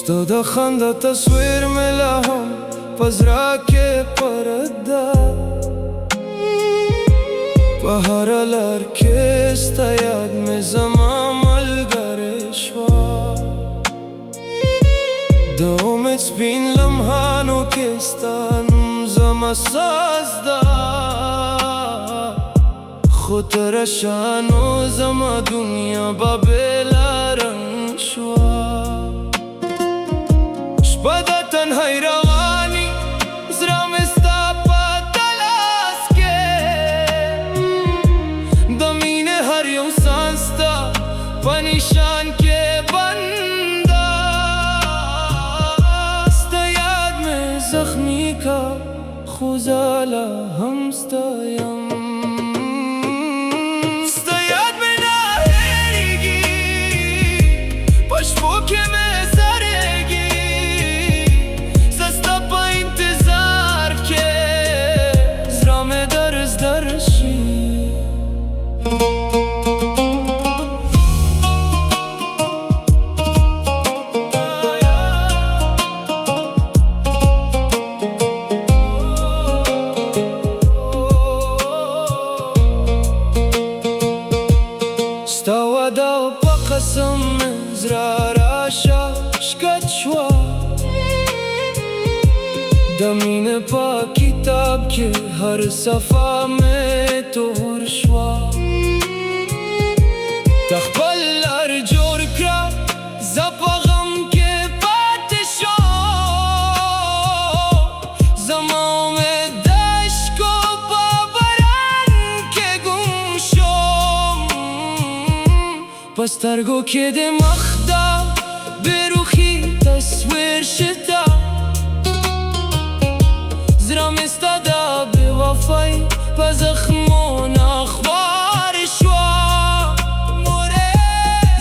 ستا د خندا تصویر مې لا هم په زړه کې پرده په هره لار کې ستا یاد مې زما ملګرې شوه د امید سپین لمحانو کې ستا نوم زما ساز ده خو تر شانو زما دنیا به بېله رنګ شوه شپه د تنهایی رواني زړه مې ستا په تلاس کې د مینې هر یو سانس ستا په نشان کې بنده ستا یاد مې زخمي کا خو زه لا هم ستا یم ستا یاد مې نه هېرېږي په شپو کې مې ستا وعده په قسم مې زړه راشه ښکت شوه د مینې په کتاب کې هر صفحه مې تور شوه تا خپل لار جوړ کړه زه په غم کې پاتې شوم زما امید د عشقو په باران کې ګم شوم په سترګو کې د مخ ده بې روحي تصویر شته زړه مې ستا د بې وفایۍ په زخمونو خوار شوه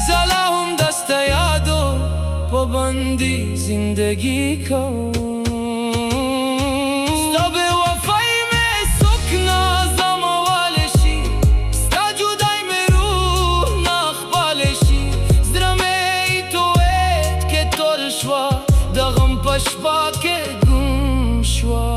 زه لا هم د ستا یادو په بندي زندګي کوم ستا بې وفایۍ مې څوک نه زغمولی شي ستا جدایۍ مې روح نه خپلی شي زړه مې تویېد کې تول شوه د غم په شپه کې ګم شوه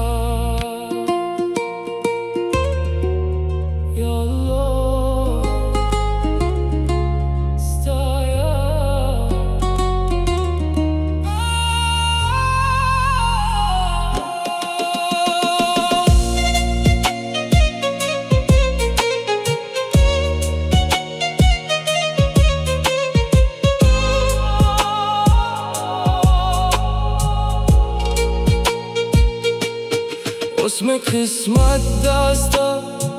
اوس مې قسمت دا ستا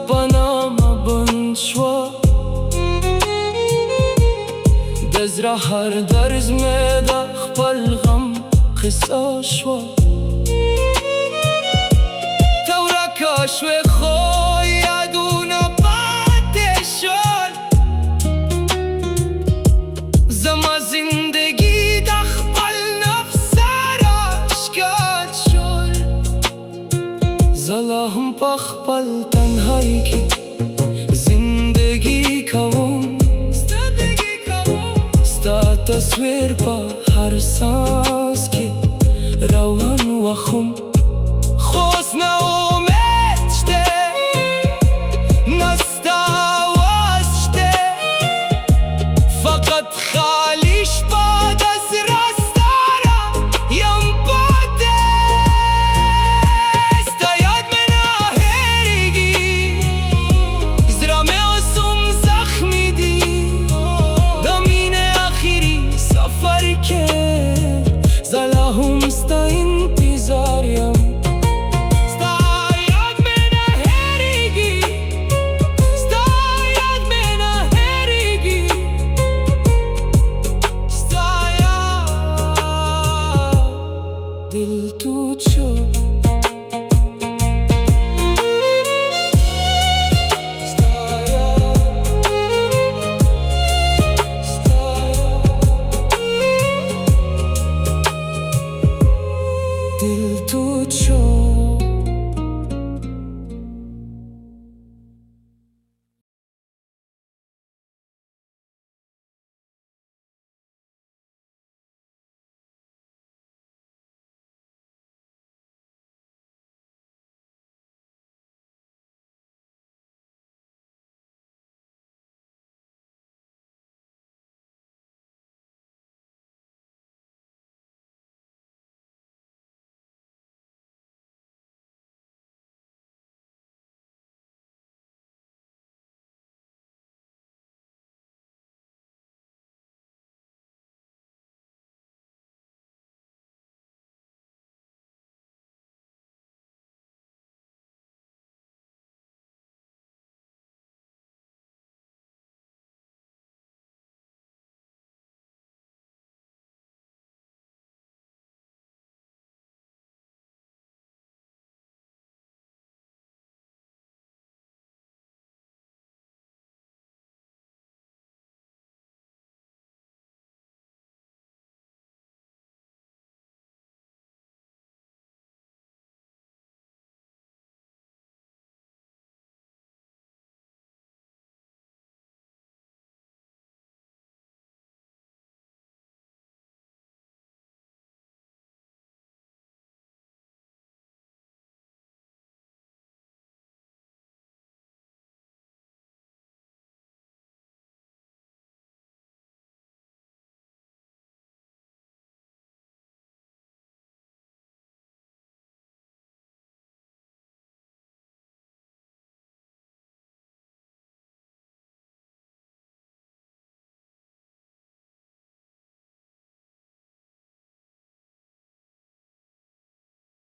په نامه بند شوه د زړه هر درز مې د خپل غم قصه شوه ته ورکه شوې خو یادونه پاتې شول زما زندګي د خپل نفس سره ښکت شول زه لا هم په خپل تنهایی کې زندگی کوم ستا تصویر په هر سان